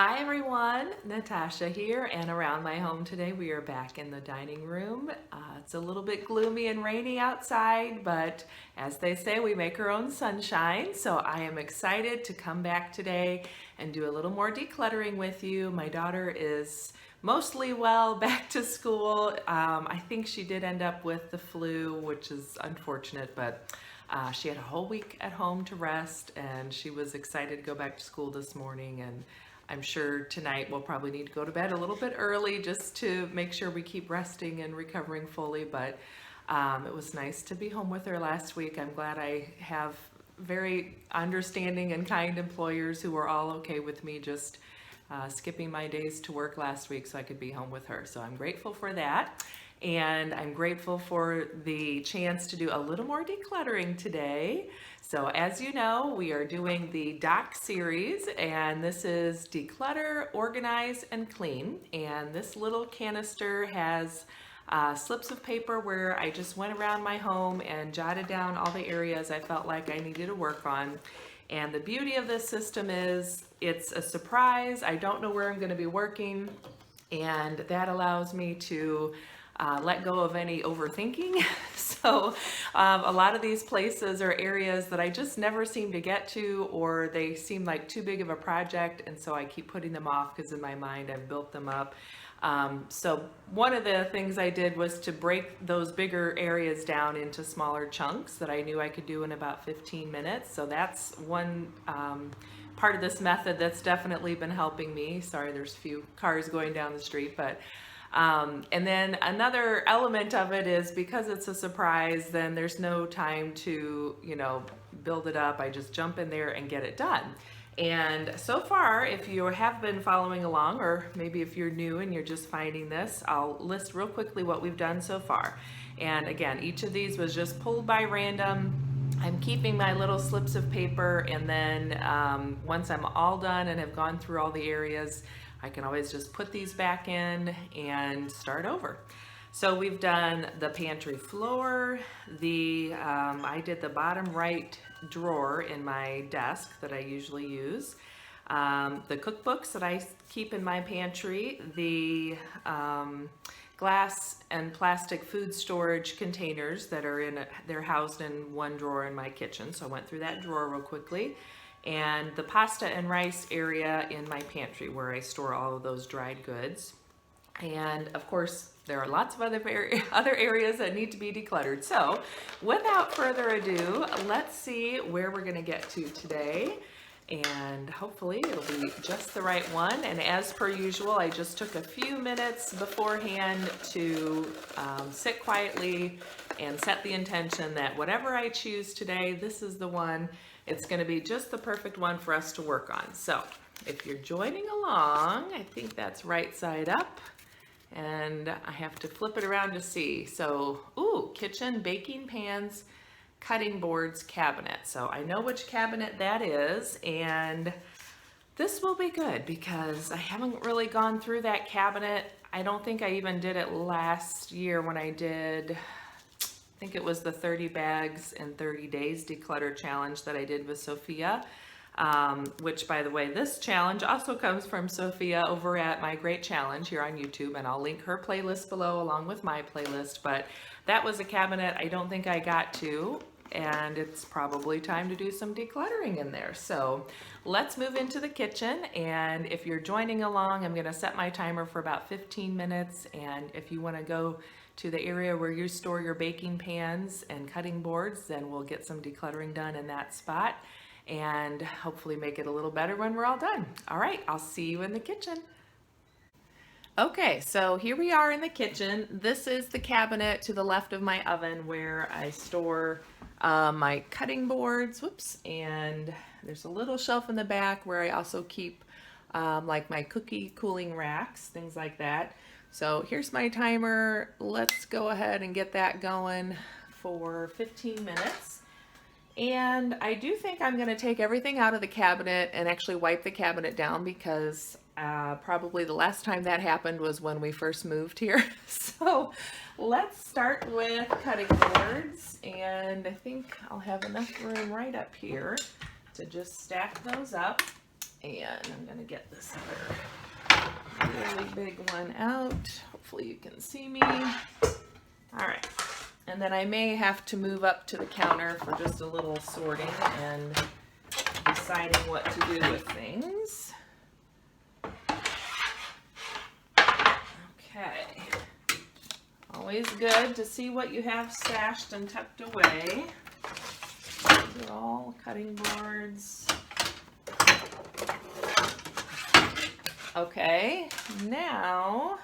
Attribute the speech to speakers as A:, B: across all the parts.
A: Hi everyone, Natasha here, and around my home today we are back in the dining room. It's a little bit gloomy and rainy outside, but as they say, we make our own sunshine. So I am excited to come back today and do a little more decluttering with you. My daughter is mostly well, back to school. I think she did end up with the flu, which is unfortunate, but she had a whole week at home to rest, and she was excited to go back to school this morning. And I'm sure tonight we'll probably need to go to bed a little bit early just to make sure we keep resting and recovering fully. But it was nice to be home with her last week. I'm glad I have very understanding and kind employers who were all okay with me just skipping my days to work last week so I could be home with her. So I'm grateful for that. And I'm grateful for the chance to do a little more decluttering today. So as you know, we are doing the D.O.C series, and this is Declutter, Organize, and Clean. And this little canister has slips of paper where I just went around my home and jotted down all the areas I felt like I needed to work on. And the beauty of this system is it's a surprise. I don't know where I'm going to be working, and that allows me to let go of any overthinking. So a lot of these places are areas that I just never seem to get to, or they seem like too big of a project, and so I keep putting them off because in my mind I've built them up. So one of the things I did was to break those bigger areas down into smaller chunks that I knew I could do in about 15 minutes. So that's one part of this method that's definitely been helping me. Sorry, there's a few cars going down the street, but and then another element of it is because it's a surprise, then there's no time to, build it up. I just jump in there and get it done. And so far, if you have been following along, or maybe if you're new and you're just finding this, I'll list real quickly what we've done so far. And again, each of these was just pulled by random. I'm keeping my little slips of paper, and then once I'm all done and have gone through all the areas, I can always just put these back in and start over. So we've done the pantry floor, I did the bottom right drawer in my desk that I usually use, the cookbooks that I keep in my pantry, the glass and plastic food storage containers that are they're housed in one drawer in my kitchen. So I went through that drawer real quickly. And the pasta and rice area in my pantry where I store all of those dried goods. And of course, there are lots of other areas that need to be decluttered. So without further ado, let's see where we're gonna get to today. And hopefully it'll be just the right one. And as per usual, I just took a few minutes beforehand to sit quietly and set the intention that whatever I choose today, this is the one. It's going to be just the perfect one for us to work on. So if you're joining along, I think that's right side up. And I have to flip it around to see. So, kitchen, baking pans, cutting boards, cabinet. So I know which cabinet that is, and this will be good because I haven't really gone through that cabinet. I don't think I even did it last year when I did, I think it was the 30 bags in 30 days declutter challenge that I did with Sophia, which, by the way, this challenge also comes from Sophia over at My Great Challenge here on YouTube, and I'll link her playlist below along with my playlist. But that was a cabinet I don't think I got to, and it's probably time to do some decluttering in there. So let's move into the kitchen, and if you're joining along, I'm going to set my timer for about 15 minutes, and if you want to go to the area where you store your baking pans and cutting boards, then we'll get some decluttering done in that spot and hopefully make it a little better when we're all done. All right, I'll see you in the kitchen. Okay, so here we are in the kitchen. This is the cabinet to the left of my oven where I store my cutting boards, and there's a little shelf in the back where I also keep like my cookie cooling racks, things like that. So here's my timer. Let's go ahead and get that going for 15 minutes. And I do think I'm going to take everything out of the cabinet and actually wipe the cabinet down because probably the last time that happened was when we first moved here. So let's start with cutting boards, and I think I'll have enough room right up here to just stack those up. And I'm gonna get this other really big one out. Hopefully you can see me. All right. And then I may have to move up to the counter for just a little sorting and deciding what to do with things. Okay. Always good to see what you have stashed and tucked away. These are all cutting boards. Okay, now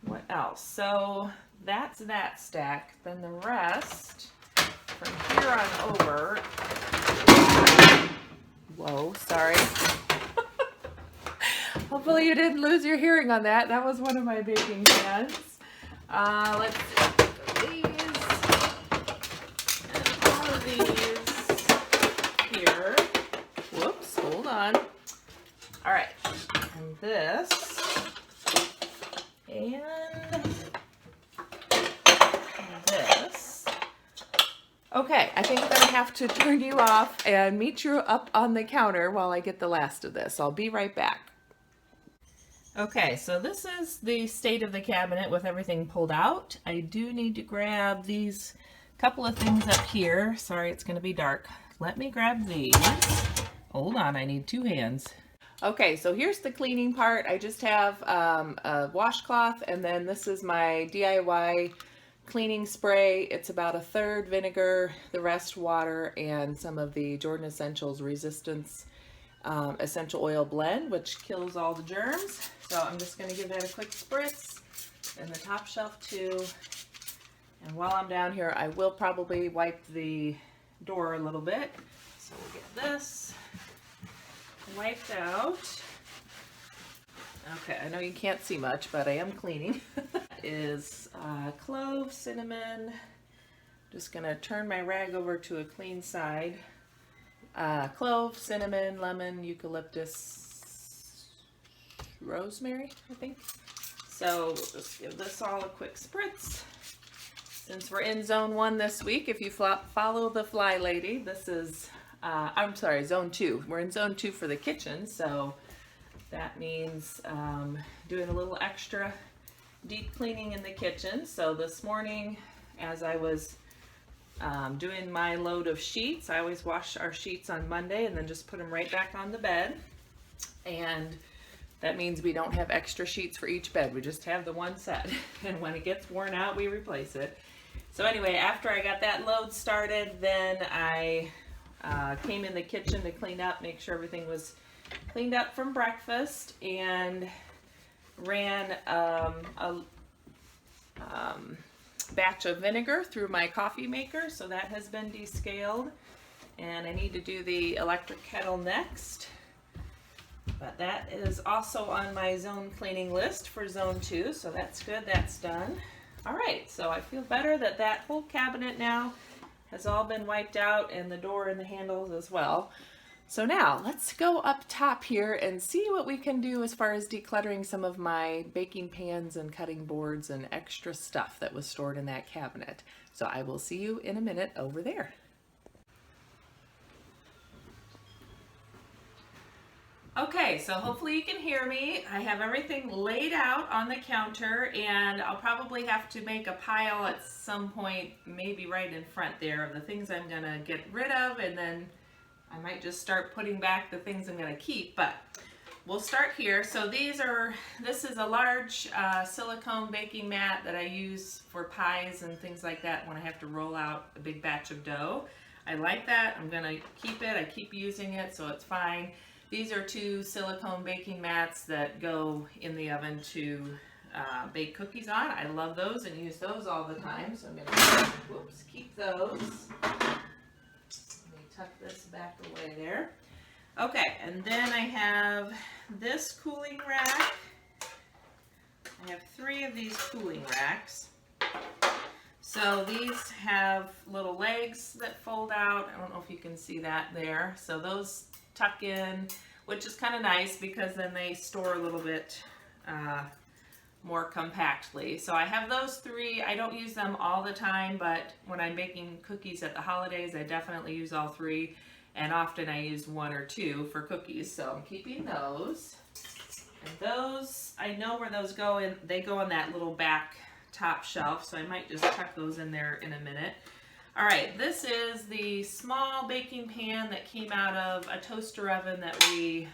A: what else? So that's that stack. Then the rest from here on over. Whoa, sorry. Hopefully you didn't lose your hearing on that. That was one of my baking pans. Let's see. These and all of these here. Whoops, hold on. All right, and this and this. Okay, I think I'm gonna have to turn you off and meet you up on the counter while I get the last of this. I'll be right back. Okay, so this is the state of the cabinet with everything pulled out. I do need to grab these couple of things up here. Sorry, it's gonna be dark. Let me grab these. Hold on, I need two hands. Okay, so here's the cleaning part. I just have a washcloth, and then this is my DIY cleaning spray. It's about 1/3 vinegar, the rest water, and some of the Jordan Essentials Resistance essential oil blend, which kills all the germs. So I'm just going to give that a quick spritz, and the top shelf too. And while I'm down here, I will probably wipe the door a little bit. So we'll get this wiped out. Okay, I know you can't see much, but I am cleaning. Is clove, cinnamon. Just gonna turn my rag over to a clean side. Clove, cinnamon, lemon, eucalyptus, rosemary, I think. So we'll just give this all a quick spritz. Since we're in zone 1 this week, if you follow the fly lady, this is, I'm sorry, zone 2. We're in zone 2 for the kitchen, so that means doing a little extra deep cleaning in the kitchen. So this morning, as I was doing my load of sheets, I always wash our sheets on Monday and then just put them right back on the bed. And that means we don't have extra sheets for each bed. We just have the one set. And when it gets worn out, we replace it. So anyway, after I got that load started, then I came in the kitchen to clean up, make sure everything was cleaned up from breakfast, and ran a batch of vinegar through my coffee maker, so that has been descaled. And I need to do the electric kettle next, but that is also on my zone cleaning list for zone 2, so that's good, that's done. All right, so I feel better that that whole cabinet now has all been wiped out, and the door and the handles as well. So now let's go up top here and see what we can do as far as decluttering some of my baking pans and cutting boards and extra stuff that was stored in that cabinet. So I will see you in a minute over there. Okay, so hopefully you can hear me. I have everything laid out on the counter, and I'll probably have to make a pile at some point, maybe right in front there, of the things I'm gonna get rid of, and then I might just start putting back the things I'm going to keep, but we'll start here. So this is a large silicone baking mat that I use for pies and things like that when I have to roll out a big batch of dough. I like that. I'm going to keep it. I keep using it, so it's fine. These are 2 silicone baking mats that go in the oven to bake cookies on. I love those and use those all the time, so I'm going to keep those. Tuck this back away there. Okay, and then I have this cooling rack. I have 3 of these cooling racks. So these have little legs that fold out. I don't know if you can see that there. So those tuck in, which is kind of nice because then they store a little bit more compactly. So I have those 3. I don't use them all the time, but when I'm baking cookies at the holidays, I definitely use all 3. and often I use 1 or 2 for cookies, so I'm keeping those. And those, I know where those go in. They go on that little back top shelf, so I might just tuck those in there in a minute. All right, this is the small baking pan that came out of a toaster oven that I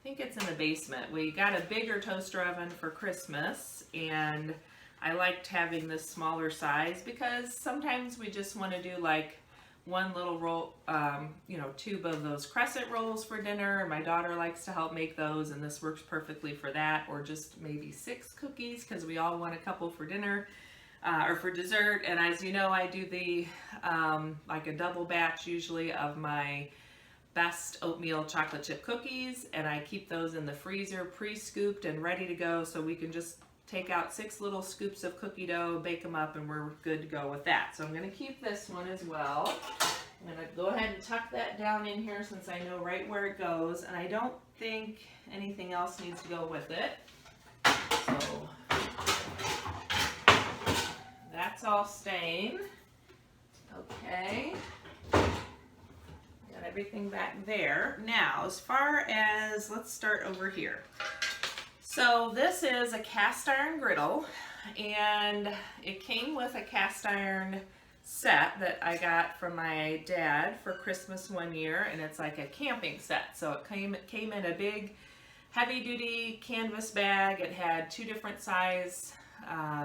A: think it's in the basement. We got a bigger toaster oven for Christmas, and I liked having this smaller size because sometimes we just want to do like one little roll, tube of those crescent rolls for dinner. My daughter likes to help make those, and this works perfectly for that, or just maybe 6 cookies because we all want a couple for dinner or for dessert. And as you know, I do the like a double batch usually of my best oatmeal chocolate chip cookies, and I keep those in the freezer pre-scooped and ready to go, so we can just take out 6 little scoops of cookie dough, bake them up, and we're good to go with that. So I'm going to keep this one as well. I'm going to go ahead and tuck that down in here since I know right where it goes, and I don't think anything else needs to go with it. So that's all staying. Okay. Got everything back there. Now, as far as, let's start over here. So this is a cast iron griddle, and it came with a cast iron set that I got from my dad for Christmas one year, and it's like a camping set. So it came in a big heavy duty canvas bag. It had 2 different size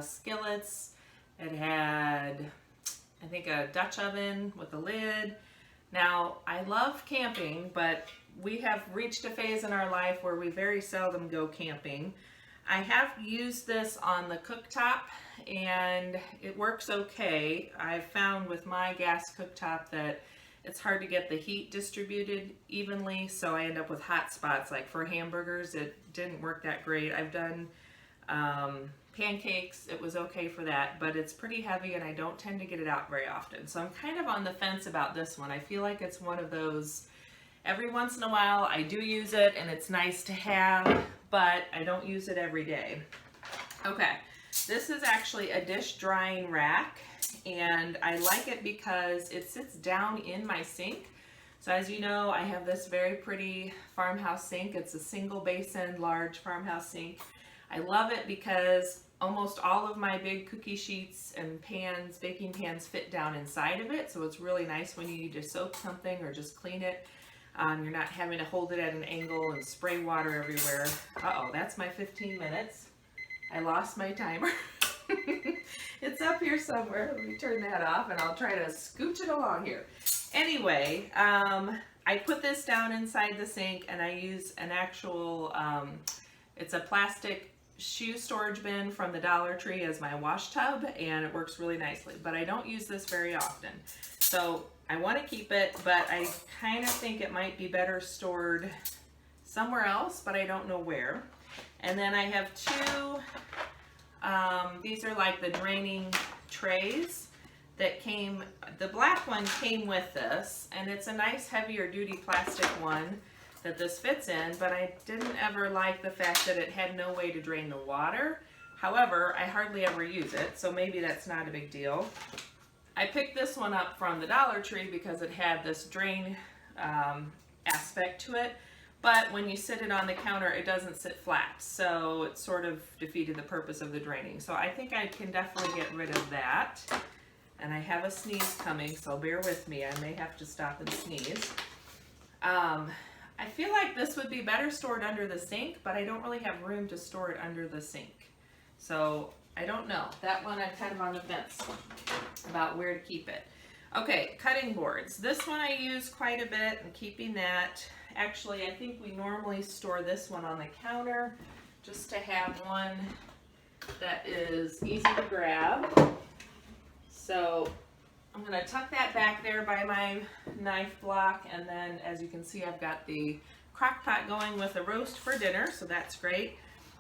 A: skillets. It had, I think, a Dutch oven with a lid. Now, I love camping, but we have reached a phase in our life where we very seldom go camping. I have used this on the cooktop, and it works okay. I've found with my gas cooktop that it's hard to get the heat distributed evenly, so I end up with hot spots. Like for hamburgers, it didn't work that great. I've done pancakes, it was okay for that, but it's pretty heavy and I don't tend to get it out very often. So I'm kind of on the fence about this one. I feel like it's one of those, every once in a while I do use it and it's nice to have, but I don't use it every day. Okay, this is actually a dish drying rack, and I like it because it sits down in my sink. So as you know, I have this very pretty farmhouse sink. It's a single basin, large farmhouse sink. I love it because almost all of my big cookie sheets and pans, baking pans, fit down inside of it. So it's really nice when you need to soak something or just clean it. You're not having to hold it at an angle and spray water everywhere. Uh-oh, that's my 15 minutes. I lost my timer. It's up here somewhere. Let me turn that off and I'll try to scooch it along here. Anyway, I put this down inside the sink and I use an actual, it's a plastic shoe storage bin from the Dollar Tree as my wash tub, and it works really nicely, but I don't use this very often. So I want to keep it, but I kind of think it might be better stored somewhere else, but I don't know where. And then I have 2, these are like the draining trays that came, the black one came with this, and it's a nice heavier duty plastic one that this fits in, but I didn't ever like the fact that it had no way to drain the water. However, I hardly ever use it, so maybe that's not a big deal. I picked this one up from the Dollar Tree because it had this drain aspect to it, but when you sit it on the counter, it doesn't sit flat, so it sort of defeated the purpose of the draining. So I think I can definitely get rid of that. And I have a sneeze coming, so bear with me. I may have to stop and sneeze. I feel like this would be better stored under the sink, but I don't really have room to store it under the sink. So I don't know. That one I'm kind of on the fence about where to keep it. Okay, cutting boards. This one I use quite a bit and keeping that. Actually, I think we normally store this one on the counter just to have one that is easy to grab. So I'm going to tuck that back there by my knife block, and then as you can see, I've got the crock pot going with a roast for dinner, so that's great.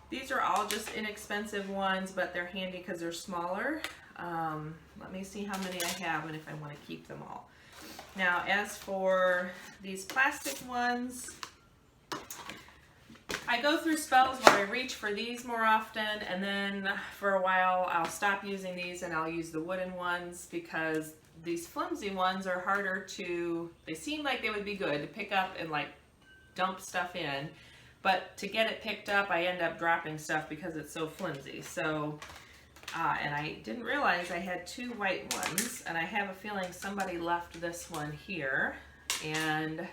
A: These are all just inexpensive ones, but they're handy because they're smaller. Let me see how many I have and if I want to keep them all. Now, as for these plastic ones, I go through spells where I reach for these more often, and then for a while I'll stop using these and I'll use the wooden ones because these flimsy ones are harder to, they seem like they would be good to pick up and like dump stuff in, but to get it picked up I end up dropping stuff because it's so flimsy. So and I didn't realize I had two white ones, and I have a feeling somebody left this one here, and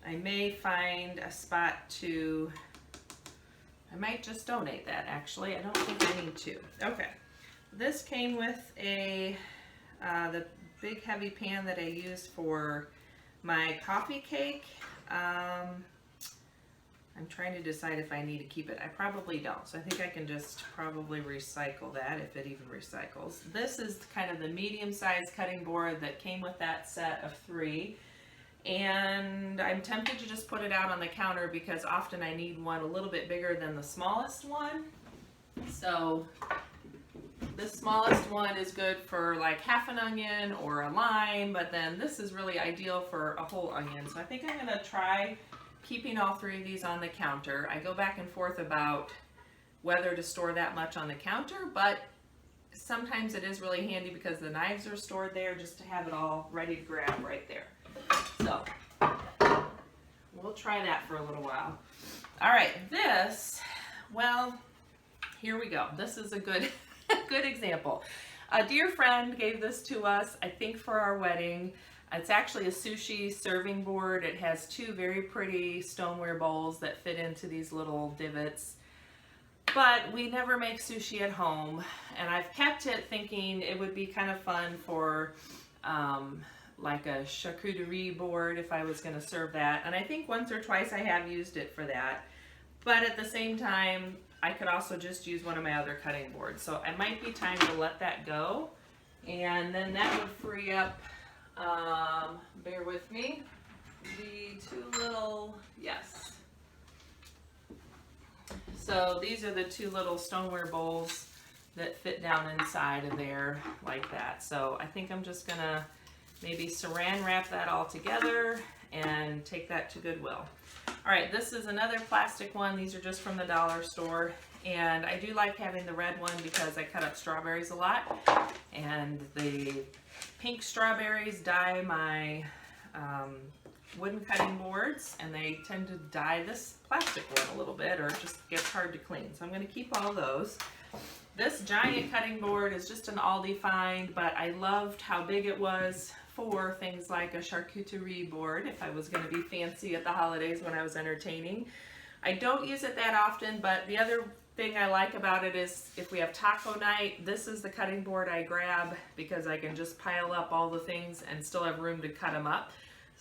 A: I may find a spot to, I might just donate that actually. I don't think I need to. Okay, this came with a the big heavy pan that I use for my coffee cake. I'm trying to decide if I need to keep it. I probably don't, so I think I can just probably recycle that if it even recycles. This is kind of the medium-sized cutting board that came with that set of 3, and I'm tempted to just put it out on the counter because often I need one a little bit bigger than the smallest one. So the smallest one is good for like half an onion or a lime, but then this is really ideal for a whole onion. So I think I'm gonna try keeping all 3 of these on the counter. I go back and forth about whether to store that much on the counter, but sometimes it is really handy because the knives are stored there just to have it all ready to grab right there. So we'll try that for a little while. All right, this, well, here we go. This is a good, good example. A dear friend gave this to us, I think for our wedding. It's actually a sushi serving board. It has 2 very pretty stoneware bowls that fit into these little divots. But we never make sushi at home, and I've kept it thinking it would be kind of fun for like a charcuterie board if I was going to serve that. And I think once or twice I have used it for that. But at the same time, I could also just use one of my other cutting boards. So it might be time to let that go. And then that would free up, bear with me, the 2 little, yes. So these are the 2 little stoneware bowls that fit down inside of there like that. So I think I'm just gonna maybe saran wrap that all together and take that to Goodwill. All right, this is another plastic one. These are just from the dollar store. And I do like having the red one because I cut up strawberries a lot. And the pink strawberries dye my wooden cutting boards, and they tend to dye this plastic one a little bit, or it just gets hard to clean. So I'm going to keep all those. This giant cutting board is just an Aldi find, but I loved how big it was for things like a charcuterie board if I was going to be fancy at the holidays when I was entertaining. I don't use it that often, but the other thing I like about it is if we have taco night, this is the cutting board I grab because I can just pile up all the things and still have room to cut them up.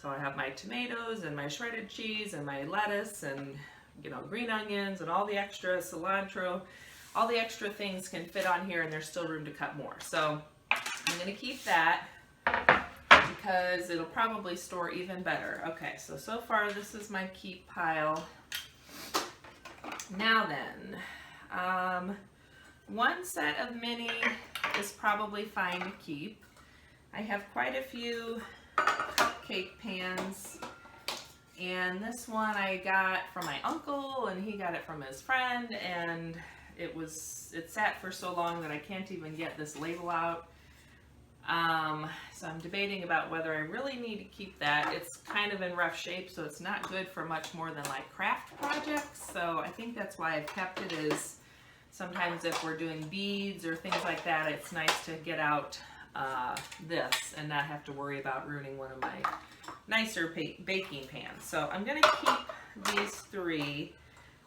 A: So I have my tomatoes and my shredded cheese and my lettuce and, you know, green onions and all the extra cilantro. All the extra things can fit on here and there's still room to cut more. So I'm going to keep that because it'll probably store even better. Okay, so far this is my keep pile. Now then, one set of mini is probably fine to keep. I have quite a few cupcake pans, and this one I got from my uncle and he got it from his friend, and it sat for so long that I can't even get this label out. So I'm debating about whether I really need to keep that. It's kind of in rough shape, so it's not good for much more than like craft projects. So I think that's why I've kept it, is sometimes if we're doing beads or things like that, it's nice to get out this and not have to worry about ruining one of my nicer baking pans. So I'm going to keep these 3.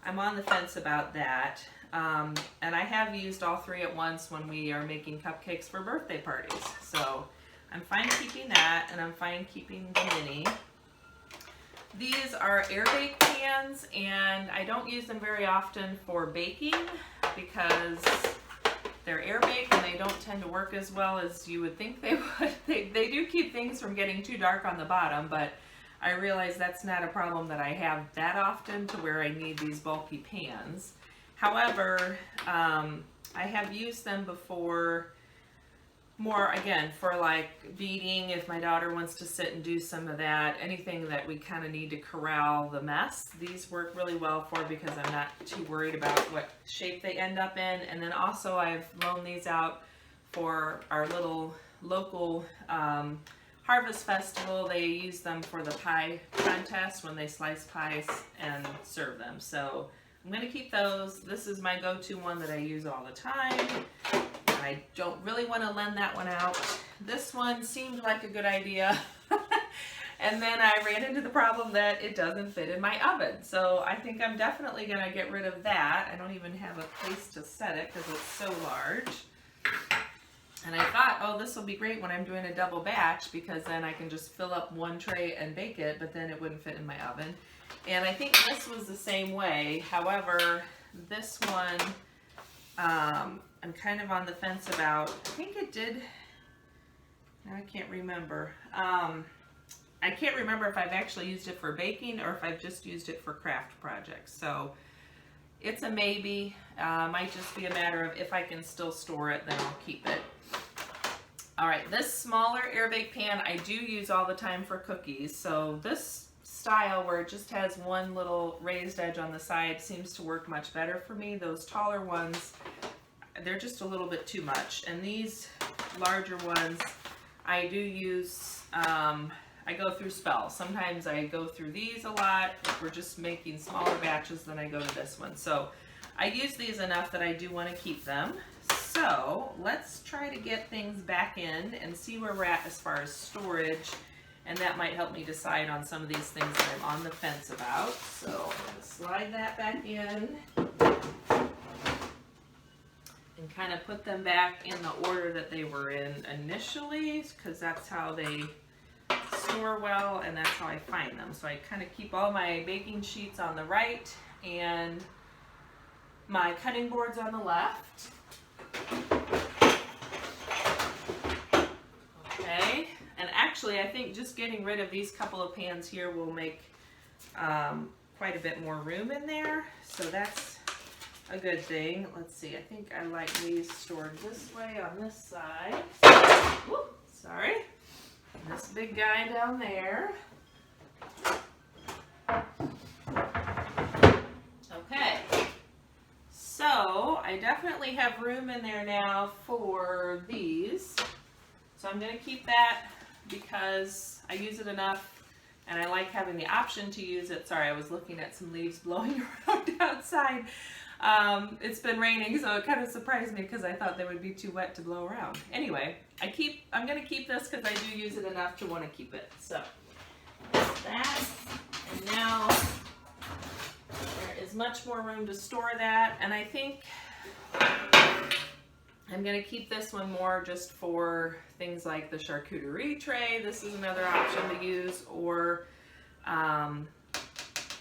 A: I'm on the fence about that. And I have used all 3 at once when we are making cupcakes for birthday parties. So I'm fine keeping that, and I'm fine keeping the mini. These are air bake pans, and I don't use them very often for baking because they're air baked and they don't tend to work as well as you would think they would. They do keep things from getting too dark on the bottom, but I realize that's not a problem that I have that often to where I need these bulky pans. However, I have used them before more, again, for like beading, if my daughter wants to sit and do some of that, anything that we kind of need to corral the mess. These work really well for because I'm not too worried about what shape they end up in. And then also I've loaned these out for our little local Harvest Festival. They use them for the pie contest when they slice pies and serve them. So I'm going to keep those. This is my go-to one that I use all the time. I don't really want to lend that one out. This one seemed like a good idea. And then I ran into the problem that it doesn't fit in my oven. So I think I'm definitely going to get rid of that. I don't even have a place to set it because it's so large. And I thought, oh, this will be great when I'm doing a double batch, because then I can just fill up one tray and bake it, but then it wouldn't fit in my oven. And I think this was the same way. However, this one, I'm kind of on the fence about. I think it did, I can't remember. I can't remember if I've actually used it for baking or if I've just used it for craft projects. So it's a maybe. Might just be a matter of if I can still store it, then I'll keep it. All right, this smaller air bake pan I do use all the time for cookies. So this style where it just has one little raised edge on the side seems to work much better for me. Those taller ones, they're just a little bit too much. And these larger ones, I do use, I go through spells. Sometimes I go through these a lot. If we're just making smaller batches, then I go to this one. So I use these enough that I do want to keep them. So let's try to get things back in and see where we're at as far as storage. And that might help me decide on some of these things that I'm on the fence about. So I'm going to slide that back in and kind of put them back in the order that they were in initially, because that's how they store well and that's how I find them. So I kind of keep all my baking sheets on the right and my cutting boards on the left. Okay, and actually I think just getting rid of these couple of pans here will make quite a bit more room in there. So that's a good thing. Let's see, I think I like these stored this way on this side. Whoop, sorry. This big guy down there. Okay, so I definitely have room in there now for these. So I'm going to keep that because I use it enough and I like having the option to use it. Sorry, I was looking at some leaves blowing around outside. It's been raining, so it kind of surprised me because I thought they would be too wet to blow around. Anyway, I'm going to keep this because I do use it enough to want to keep it. So that's that. And now there is much more room to store that. And I think I'm going to keep this one more just for things like the charcuterie tray. This is another option to use, or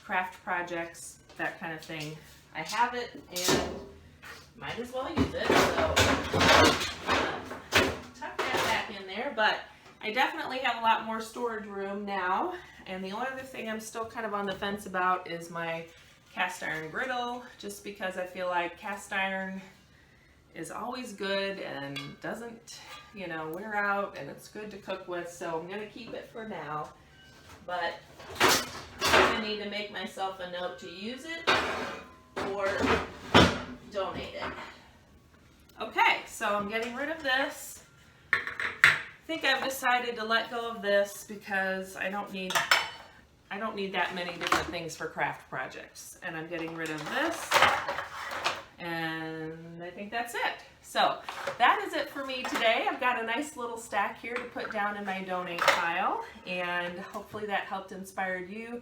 A: craft projects, that kind of thing. I have it and might as well use it, so tuck that back in there. But I definitely have a lot more storage room now, and the only other thing I'm still kind of on the fence about is my cast iron griddle, just because I feel like cast iron is always good and doesn't, you know, wear out, and it's good to cook with. So I'm going to keep it for now, but I need to make myself a note to use it or donate it. Okay, so I'm getting rid of this. I think I've decided to let go of this because I don't need that many different things for craft projects. And I'm getting rid of this. And I think that's it. So that is it for me today. I've got a nice little stack here to put down in my donate pile, and hopefully that helped inspire you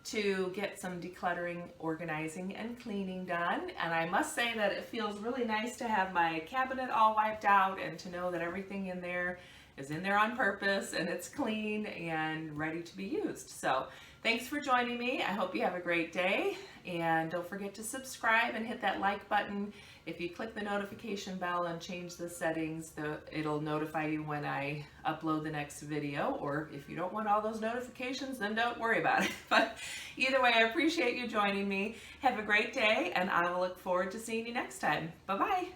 A: to get some decluttering, organizing, and cleaning done. And I must say that it feels really nice to have my cabinet all wiped out and to know that everything in there is in there on purpose and it's clean and ready to be used. So thanks for joining me. I hope you have a great day, and don't forget to subscribe and hit that like button. If you click the notification bell and change the settings, it'll notify you when I upload the next video. Or if you don't want all those notifications, then don't worry about it. But either way, I appreciate you joining me. Have a great day, and I will look forward to seeing you next time. Bye-bye.